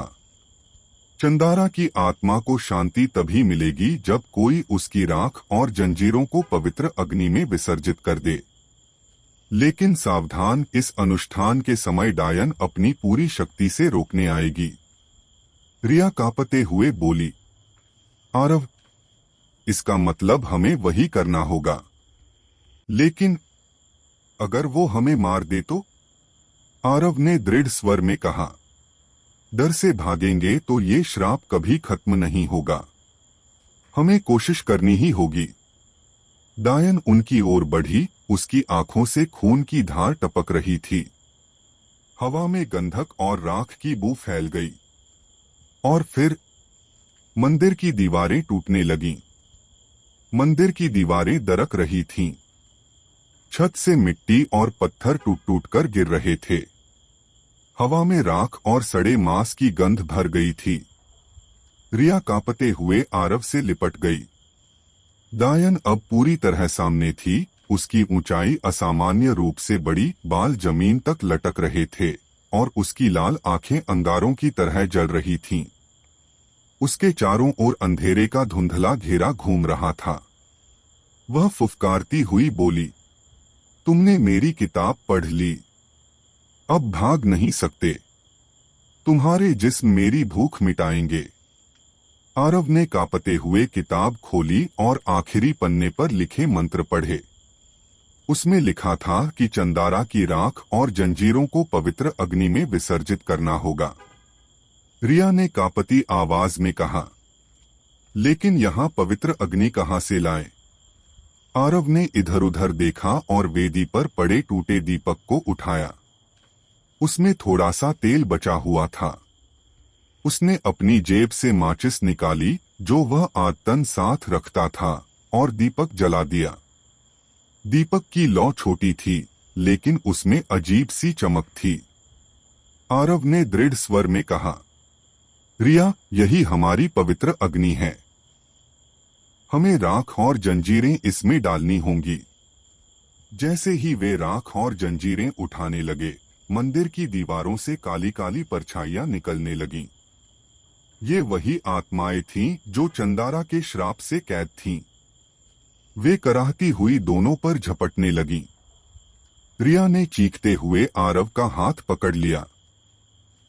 Speaker 1: चंदारा की आत्मा को शांति तभी मिलेगी जब कोई उसकी राख और जंजीरों को पवित्र अग्नि में विसर्जित कर दे। लेकिन सावधान, इस अनुष्ठान के समय डायन अपनी पूरी शक्ति से रोकने आएगी। रिया कांपते हुए बोली, आरव, इसका मतलब हमें वही करना होगा। लेकिन अगर वो हमें मार दे तो? आरव ने दृढ़ स्वर में कहा, डर से भागेंगे तो ये श्राप कभी खत्म नहीं होगा। हमें कोशिश करनी ही होगी। डायन उनकी ओर बढ़ी, उसकी आंखों से खून की धार टपक रही थी। हवा में गंधक और राख की बू फैल गई। और फिर मंदिर की दीवारें टूटने लगीं। मंदिर की दीवारें दरक रही थीं। छत से मिट्टी और पत्थर टूट टूट कर गिर रहे थे। हवा में राख और सड़े मांस की गंध भर गई थी। रिया कांपते हुए आरव से लिपट गई। डायन अब पूरी तरह सामने थी। उसकी ऊंचाई असामान्य रूप से बड़ी, बाल जमीन तक लटक रहे थे और उसकी लाल आंखें अंगारों की तरह जल रही थीं। उसके चारों ओर अंधेरे का धुंधला घेरा घूम रहा था। वह फुफकारती हुई बोली, तुमने मेरी किताब पढ़ ली, अब भाग नहीं सकते। तुम्हारे जिस्म मेरी भूख मिटाएंगे। आरव ने कांपते हुए किताब खोली और आखिरी पन्ने पर लिखे मंत्र पढ़े। उसमें लिखा था कि चंदारा की राख और जंजीरों को पवित्र अग्नि में विसर्जित करना होगा। रिया ने कांपती आवाज में कहा, लेकिन यहाँ पवित्र अग्नि कहाँ से लाएं? आरव ने इधर उधर देखा और वेदी पर पड़े टूटे दीपक को उठाया। उसमें थोड़ा सा तेल बचा हुआ था। उसने अपनी जेब से माचिस निकाली जो वह आदतन साथ रखता था और दीपक जला दिया। दीपक की लौ छोटी थी लेकिन उसमें अजीब सी चमक थी। आरव ने दृढ़ स्वर में कहा, रिया, यही हमारी पवित्र अग्नि है। हमें राख और जंजीरें इसमें डालनी होंगी। जैसे ही वे राख और जंजीरें उठाने लगे, मंदिर की दीवारों से काली काली परछाइयां निकलने लगीं। ये वही आत्माएं थीं जो चंदारा के श्राप से कैद थीं। वे कराहती हुई दोनों पर झपटने लगीं। रिया ने चीखते हुए आरव का हाथ पकड़ लिया।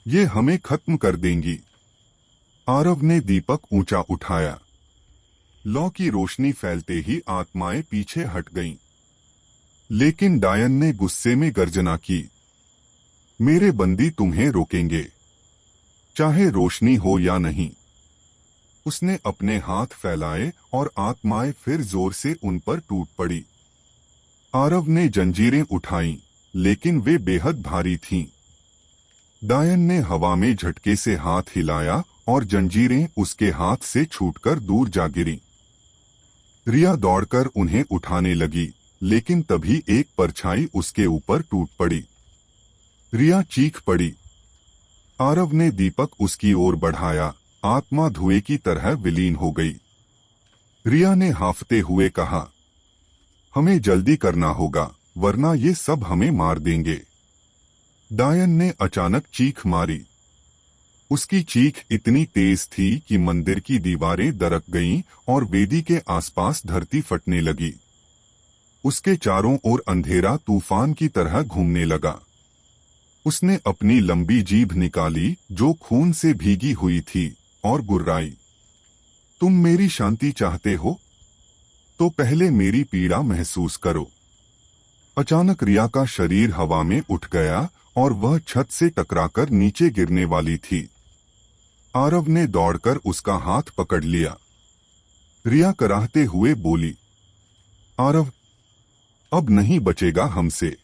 Speaker 1: ये हमें खत्म कर देंगी। आरव ने दीपक ऊंचा उठाया। लौ की रोशनी फैलते ही आत्माएं पीछे हट गईं। लेकिन डायन ने गुस्से में गर्जना की, मेरे बंदी तुम्हें रोकेंगे, चाहे रोशनी हो या नहीं। उसने अपने हाथ फैलाए और आत्माएं फिर जोर से उन पर टूट पड़ी। आरव ने जंजीरें उठाईं, लेकिन वे बेहद भारी थीं। डायन ने हवा में झटके से हाथ हिलाया और जंजीरें उसके हाथ से छूटकर दूर जा गिरीं। रिया दौड़कर उन्हें उठाने लगी, लेकिन तभी एक परछाई उसके ऊपर टूट पड़ी। रिया चीख पड़ी। आरव ने दीपक उसकी ओर बढ़ाया। आत्मा धुएं की तरह विलीन हो गई। रिया ने हांफते हुए कहा, हमें जल्दी करना होगा, वरना ये सब हमें मार देंगे। डायन ने अचानक चीख मारी। उसकी चीख इतनी तेज थी कि मंदिर की दीवारें दरक गईं और वेदी के आसपास धरती फटने लगी। उसके चारों ओर अंधेरा तूफान की तरह घूमने लगा। उसने अपनी लंबी जीभ निकाली जो खून से भीगी हुई थी और गुर्राई, तुम मेरी शांति चाहते हो? तो पहले मेरी पीड़ा महसूस करो। अचानक रिया का शरीर हवा में उठ गया और वह छत से टकराकर नीचे गिरने वाली थी। आरव ने दौड़कर उसका हाथ पकड़ लिया। रिया कराहते हुए बोली, आरव, अब नहीं बचेगा हमसे।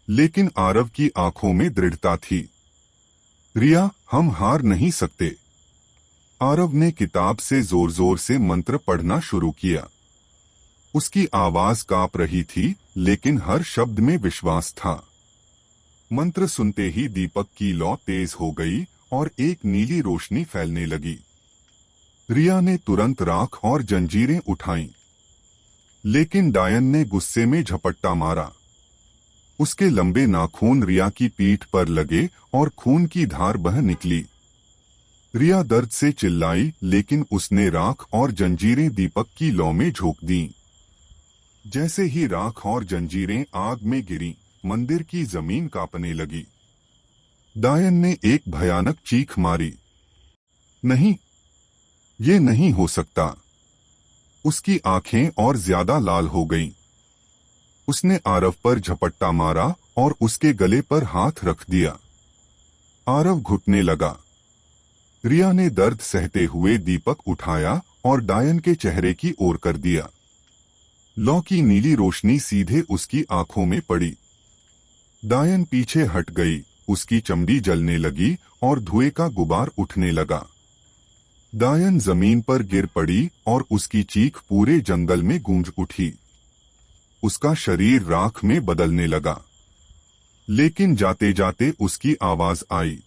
Speaker 1: लेकिन आरव की आंखों में दृढ़ता थी। रिया, हम हार नहीं सकते। आरव ने किताब से जोर जोर से मंत्र पढ़ना शुरू किया। उसकी आवाज कांप रही थी, लेकिन हर शब्द में विश्वास था। मंत्र सुनते ही दीपक की लौ तेज हो गई और एक नीली रोशनी फैलने लगी। रिया ने तुरंत राख और जंजीरें उठाईं, लेकिन डायन ने गुस्से में झपट्टा मारा। उसके लंबे नाखून रिया की पीठ पर लगे और खून की धार बह निकली। रिया दर्द से चिल्लाई, लेकिन उसने राख और जंजीरें दीपक की लौ में झोंक दीं। जैसे ही राख और जंजीरें आग में गिरीं, मंदिर की जमीन कांपने लगी। डायन ने एक भयानक चीख मारी, नहीं, ये नहीं हो सकता। उसकी आंखें और ज्यादा लाल हो गईं। उसने आरव पर झपट्टा मारा और उसके गले पर हाथ रख दिया। आरव घुटने लगा। रिया ने दर्द सहते हुए दीपक उठाया और डायन के चेहरे की ओर कर दिया। लौ की नीली रोशनी सीधे उसकी आंखों में पड़ी। डायन पीछे हट गई, उसकी चमड़ी जलने लगी और धुएं का गुबार उठने लगा। डायन जमीन पर गिर पड़ी और उसकी चीख पूरे जंगल में गूंज उठी। उसका शरीर राख में बदलने लगा। लेकिन जाते जाते उसकी आवाज आई,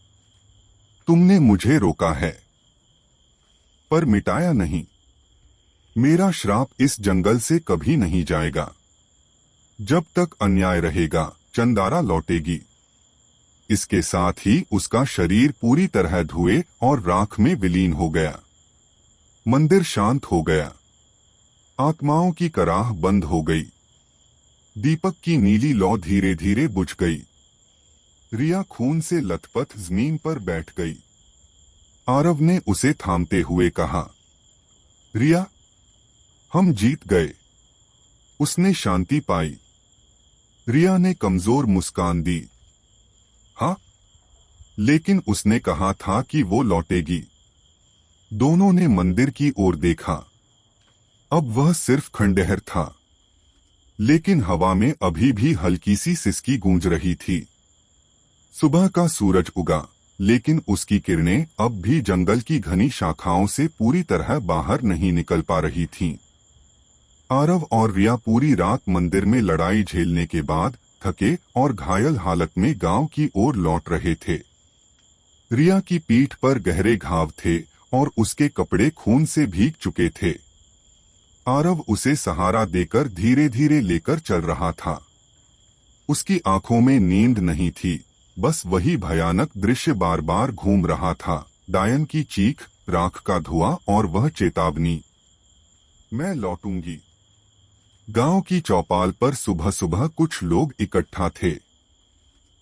Speaker 1: तुमने मुझे रोका है, पर मिटाया नहीं। मेरा श्राप इस जंगल से कभी नहीं जाएगा। जब तक अन्याय रहेगा, चंदारा लौटेगी। इसके साथ ही उसका शरीर पूरी तरह धुएं और राख में विलीन हो गया। मंदिर शांत हो गया। आत्माओं की कराह बंद हो गई। दीपक की नीली लौ धीरे धीरे बुझ गई। रिया खून से लथपथ जमीन पर बैठ गई। आरव ने उसे थामते हुए कहा, रिया, हम जीत गए। उसने शांति पाई। रिया ने कमजोर मुस्कान दी। हाँ, लेकिन उसने कहा था कि वो लौटेगी। दोनों ने मंदिर की ओर देखा। अब वह सिर्फ खंडहर था, लेकिन हवा में अभी भी हल्की सी सिसकी गूंज रही थी। सुबह का सूरज उगा, लेकिन उसकी किरणें अब भी जंगल की घनी शाखाओं से पूरी तरह बाहर नहीं निकल पा रही थीं। आरव और रिया पूरी रात मंदिर में लड़ाई झेलने के बाद थके और घायल हालत में गांव की ओर लौट रहे थे। रिया की पीठ पर गहरे घाव थे और उसके कपड़े खून से भीग चुके थे। आरव उसे सहारा देकर धीरे धीरे लेकर चल रहा था। उसकी आंखों में नींद नहीं थी, बस वही भयानक दृश्य बार बार घूम रहा था, डायन की चीख, राख का धुआं और वह चेतावनी, मैं लौटूंगी। गांव की चौपाल पर सुबह सुबह कुछ लोग इकट्ठा थे।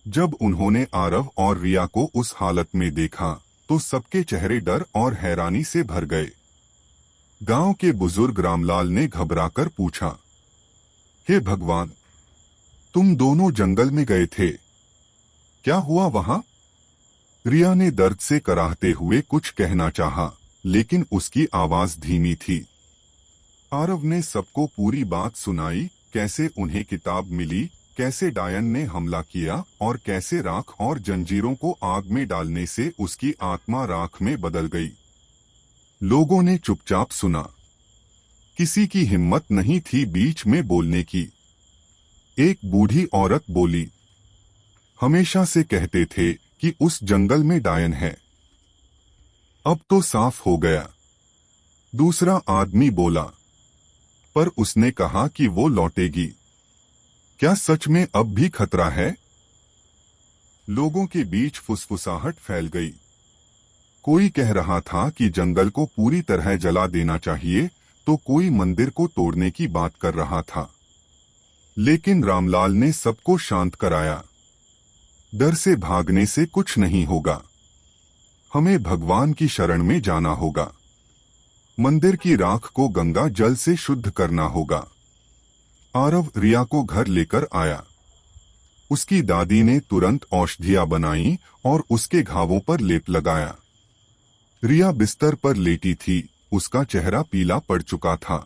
Speaker 1: जब उन्होंने आरव और रिया को उस हालत में देखा तो सबके चेहरे डर और हैरानी से भर गए। गांव के बुजुर्ग रामलाल ने घबराकर पूछा, हे भगवान, तुम दोनों जंगल में गए थे, क्या हुआ वहां? रिया ने दर्द से कराहते हुए कुछ कहना चाहा, लेकिन उसकी आवाज धीमी थी। आरव ने सबको पूरी बात सुनाई, कैसे उन्हें किताब मिली, कैसे डायन ने हमला किया और कैसे राख और जंजीरों को आग में डालने से उसकी आत्मा राख में बदल गई। लोगों ने चुपचाप सुना। किसी की हिम्मत नहीं थी बीच में बोलने की। एक बूढ़ी औरत बोली, हमेशा से कहते थे कि उस जंगल में डायन है, अब तो साफ हो गया। दूसरा आदमी बोला, पर उसने कहा कि वो लौटेगी, क्या सच में अब भी खतरा है? लोगों के बीच फुसफुसाहट फैल गई। कोई कह रहा था कि जंगल को पूरी तरह जला देना चाहिए, तो कोई मंदिर को तोड़ने की बात कर रहा था। लेकिन रामलाल ने सबको शांत कराया। डर से भागने से कुछ नहीं होगा, हमें भगवान की शरण में जाना होगा। मंदिर की राख को गंगा जल से शुद्ध करना होगा। आरव रिया को घर लेकर आया। उसकी दादी ने तुरंत औषधियां बनाई और उसके घावों पर लेप लगाया। रिया बिस्तर पर लेटी थी, उसका चेहरा पीला पड़ चुका था।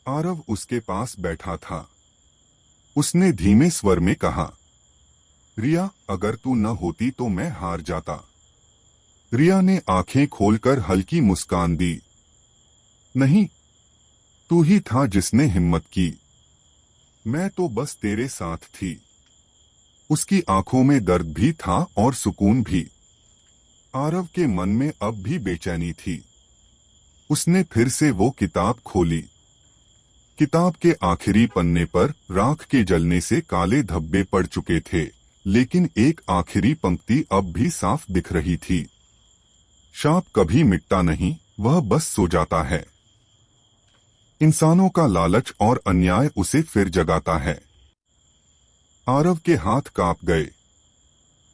Speaker 1: आरव उसके पास बैठा था। उसने धीमे स्वर में कहा, रिया, अगर तू न होती तो मैं हार जाता। रिया ने आंखें खोलकर हल्की मुस्कान दी, नहीं, तू ही था जिसने हिम्मत की, मैं तो बस तेरे साथ थी। उसकी आंखों में दर्द भी था और सुकून भी। आरव के मन में अब भी बेचैनी थी। उसने फिर से वो किताब खोली। किताब के आखिरी पन्ने पर राख के जलने से काले धब्बे पड़ चुके थे, लेकिन एक आखिरी पंक्ति अब भी साफ दिख रही थी, शाप कभी मिटता नहीं, वह बस सो जाता है। इंसानों का लालच और अन्याय उसे फिर जगाता है। आरव के हाथ कांप गए।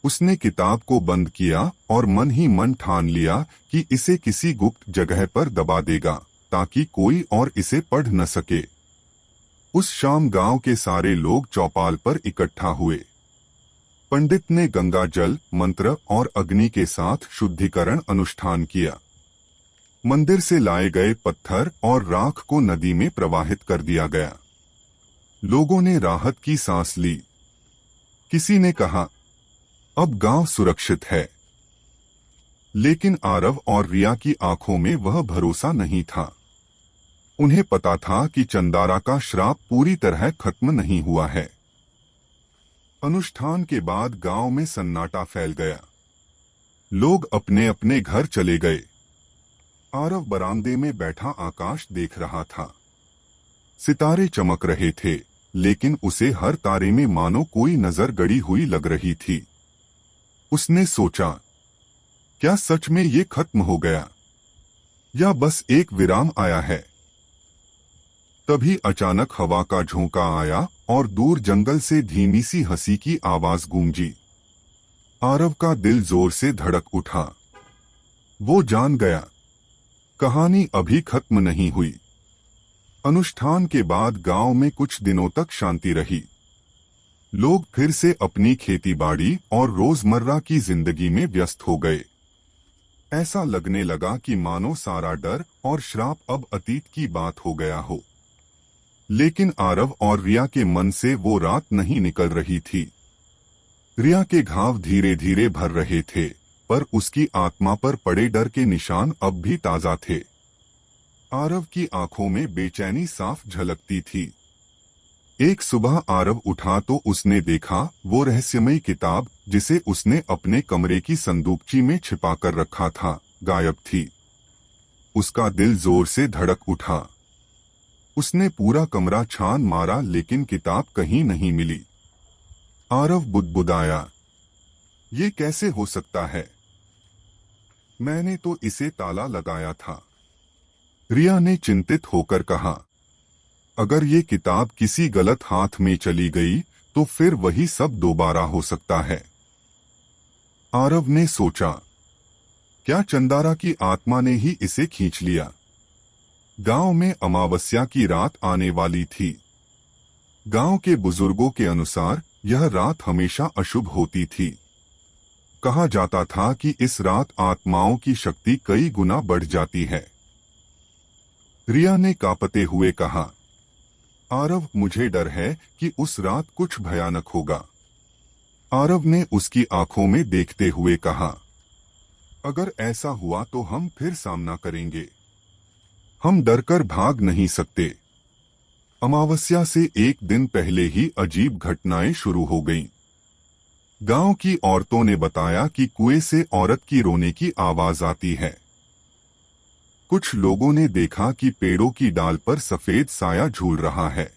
Speaker 1: उसने किताब को बंद किया और मन ही मन ठान लिया कि इसे किसी गुप्त जगह पर दबा देगा, ताकि कोई और इसे पढ़ न सके। उस शाम गांव के सारे लोग चौपाल पर इकट्ठा हुए। पंडित ने गंगा जल, मंत्र और अग्नि के साथ शुद्धिकरण अनुष्ठान किया। मंदिर से लाए गए पत्थर और राख को नदी में प्रवाहित कर दिया गया। लोगों ने राहत की सांस ली। किसी ने कहा, अब गांव सुरक्षित है। लेकिन आरव और रिया की आंखों में वह भरोसा नहीं था। उन्हें पता था कि चंदारा का श्राप पूरी तरह खत्म नहीं हुआ है। अनुष्ठान के बाद गांव में सन्नाटा फैल गया। लोग अपने अपने घर चले गए। आरव बरामदे में बैठा आकाश देख रहा था। सितारे चमक रहे थे, लेकिन उसे हर तारे में मानो कोई नजर गड़ी हुई लग रही थी। उसने सोचा, क्या सच में ये खत्म हो गया, या बस एक विराम आया है? तभी अचानक हवा का झोंका आया और दूर जंगल से धीमी सी हंसी की आवाज गूंजी। आरव का दिल जोर से धड़क उठा। वो जान गया, कहानी अभी खत्म नहीं हुई। अनुष्ठान के बाद गांव में कुछ दिनों तक शांति रही। लोग फिर से अपनी खेतीबाड़ी और रोजमर्रा की जिंदगी में व्यस्त हो गए। ऐसा लगने लगा कि मानो सारा डर और श्राप अब अतीत की बात हो गया हो। लेकिन आरव और रिया के मन से वो रात नहीं निकल रही थी। रिया के घाव धीरे धीरे भर रहे थे, पर उसकी आत्मा पर पड़े डर के निशान अब भी ताजा थे। आरव की आंखों में बेचैनी साफ झलकती थी। एक सुबह आरव उठा तो उसने देखा वो रहस्यमयी किताब, जिसे उसने अपने कमरे की संदूकची में छिपाकर रखा था, गायब थी। उसका दिल जोर से धड़क उठा। उसने पूरा कमरा छान मारा, लेकिन किताब कहीं नहीं मिली। आरव बुदबुदाया, ये कैसे हो सकता है? मैंने तो इसे ताला लगाया था। रिया ने चिंतित होकर कहा, अगर ये किताब किसी गलत हाथ में चली गई तो फिर वही सब दोबारा हो सकता है। आरव ने सोचा, क्या चंदारा की आत्मा ने ही इसे खींच लिया? गांव में अमावस्या की रात आने वाली थी। गांव के बुजुर्गों के अनुसार यह रात हमेशा अशुभ होती थी। कहा जाता था कि इस रात आत्माओं की शक्ति कई गुना बढ़ जाती है। रिया ने कांपते हुए कहा, आरव, मुझे डर है कि उस रात कुछ भयानक होगा। आरव ने उसकी आंखों में देखते हुए कहा, अगर ऐसा हुआ तो हम फिर सामना करेंगे। हम डरकर भाग नहीं सकते। अमावस्या से एक दिन पहले ही अजीब घटनाएं शुरू हो गईं। गांव की औरतों ने बताया कि कुएं से औरत की रोने की आवाज आती है। कुछ लोगों ने देखा कि पेड़ों की डाल पर सफेद साया झूल रहा है।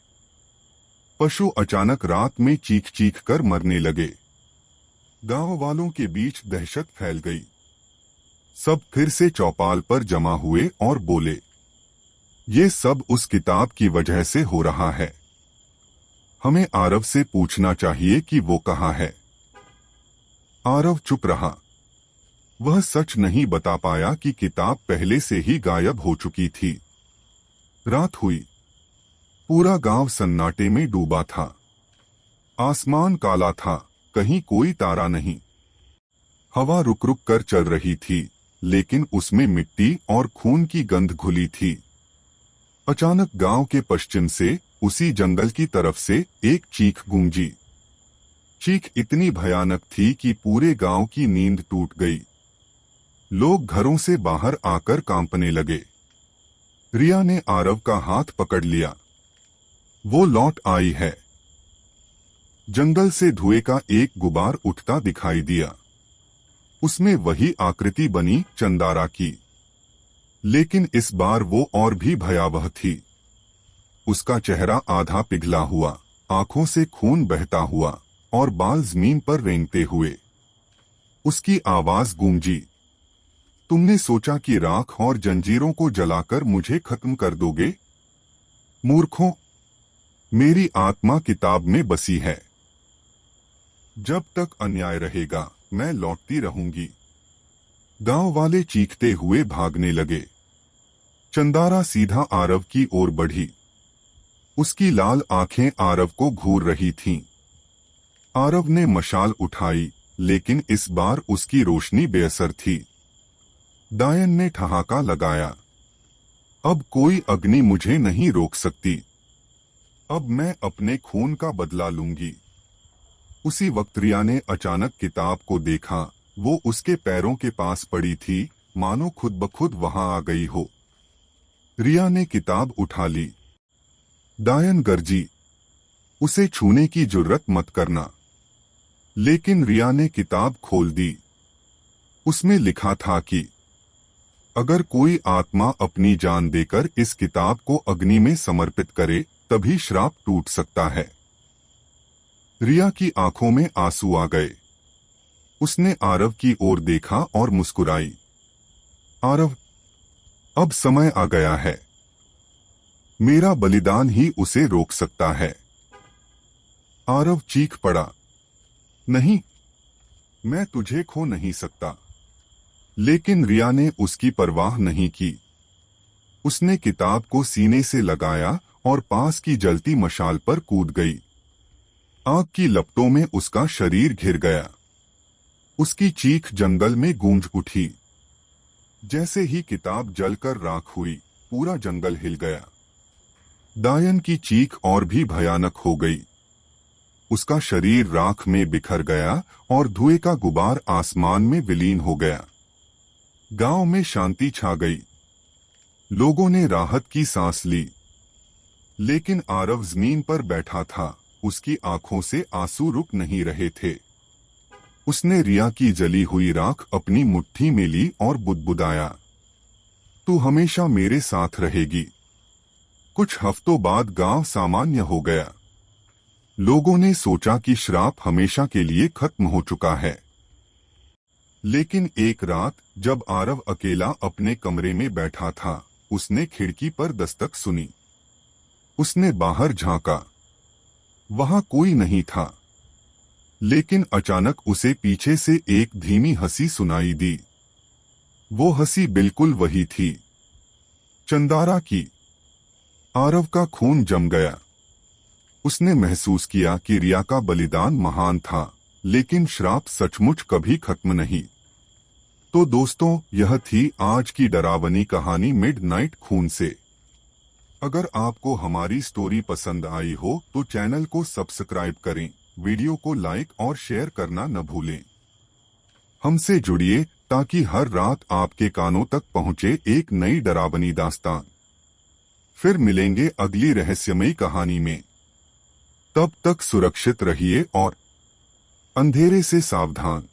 Speaker 1: पशु अचानक रात में चीख चीख कर मरने लगे। गांव वालों के बीच दहशत फैल गई। सब फिर से चौपाल पर जमा हुए और बोले, ये सब उस किताब की वजह से हो रहा है। हमें आरव से पूछना चाहिए कि वो कहाँ है। आरव चुप रहा। वह सच नहीं बता पाया कि किताब पहले से ही गायब हो चुकी थी। रात हुई। पूरा गांव सन्नाटे में डूबा था। आसमान काला था, कहीं कोई तारा नहीं। हवा रुक रुक कर चल रही थी, लेकिन उसमें मिट्टी और खून की गंध घुली थी। अचानक गांव के पश्चिम से, उसी जंगल की तरफ से एक चीख गूंजी। चीख इतनी भयानक थी कि पूरे गांव की नींद टूट गई। लोग घरों से बाहर आकर कांपने लगे। रिया ने आरव का हाथ पकड़ लिया। वो लौट आई है। जंगल से धुएं का एक गुबार उठता दिखाई दिया। उसमें वही आकृति बनी, चंदारा की। लेकिन इस बार वो और भी भयावह थी। उसका चेहरा आधा पिघला हुआ, आंखों से खून बहता हुआ और बाल जमीन पर रेंगते हुए। उसकी आवाज गूंजी, तुमने सोचा कि राख और जंजीरों को जलाकर मुझे खत्म कर दोगे? मूर्खों, मेरी आत्मा किताब में बसी है। जब तक अन्याय रहेगा, मैं लौटती रहूंगी। गांव वाले चीखते हुए भागने लगे। चंदारा सीधा आरव की ओर बढ़ी। उसकी लाल आंखें आरव को घूर रही थीं। आरव ने मशाल उठाई, लेकिन इस बार उसकी रोशनी बेअसर थी। डायन ने ठहाका लगाया, अब कोई अग्नि मुझे नहीं रोक सकती। अब मैं अपने खून का बदला लूंगी। उसी वक्त रिया ने अचानक किताब को देखा। वो उसके पैरों के पास पड़ी थी, मानो खुद ब खुद वहां आ गई हो। रिया ने किताब उठा ली। डायन गर्जी, उसे छूने की जुर्रत मत करना। लेकिन रिया ने किताब खोल दी। उसमें लिखा था कि अगर कोई आत्मा अपनी जान देकर इस किताब को अग्नि में समर्पित करे, तभी श्राप टूट सकता है। रिया की आंखों में आंसू आ गए। उसने आरव की ओर देखा और मुस्कुराई। आरव, अब समय आ गया है। मेरा बलिदान ही उसे रोक सकता है। आरव चीख पड़ा, नहीं, मैं तुझे खो नहीं सकता। लेकिन रिया ने उसकी परवाह नहीं की। उसने किताब को सीने से लगाया और पास की जलती मशाल पर कूद गई। आग की लपटों में उसका शरीर घिर गया। उसकी चीख जंगल में गूंज उठी। जैसे ही किताब जलकर राख हुई, पूरा जंगल हिल गया। डायन की चीख और भी भयानक हो गई। उसका शरीर राख में बिखर गया और धुएं का गुबार आसमान में विलीन हो गया। गांव में शांति छा गई। लोगों ने राहत की सांस ली। लेकिन आरव जमीन पर बैठा था, उसकी आंखों से आंसू रुक नहीं रहे थे। उसने रिया की जली हुई राख अपनी मुट्ठी में ली और बुदबुदाया, तू हमेशा मेरे साथ रहेगी। कुछ हफ्तों बाद गांव सामान्य हो गया। लोगों ने सोचा कि श्राप हमेशा के लिए खत्म हो चुका है। लेकिन एक रात जब आरव अकेला अपने कमरे में बैठा था, उसने खिड़की पर दस्तक सुनी। उसने बाहर झांका। वहां कोई नहीं था। लेकिन अचानक उसे पीछे से एक धीमी हंसी सुनाई दी। वो हंसी बिल्कुल वही थी, चंदारा की। आरव का खून जम गया। उसने महसूस किया कि रिया का बलिदान महान था, लेकिन श्राप सचमुच कभी खत्म नहीं। तो दोस्तों, यह थी आज की डरावनी कहानी मिडनाइट खून से। अगर आपको हमारी स्टोरी पसंद आई हो तो चैनल को सब्सक्राइब करें, वीडियो को लाइक और शेयर करना न भूलें। हमसे जुड़िए ताकि हर रात आपके कानों तक पहुंचे एक नई डरावनी दास्तान। फिर मिलेंगे अगली रहस्यमयी कहानी में। तब तक सुरक्षित रहिए और अंधेरे से सावधान।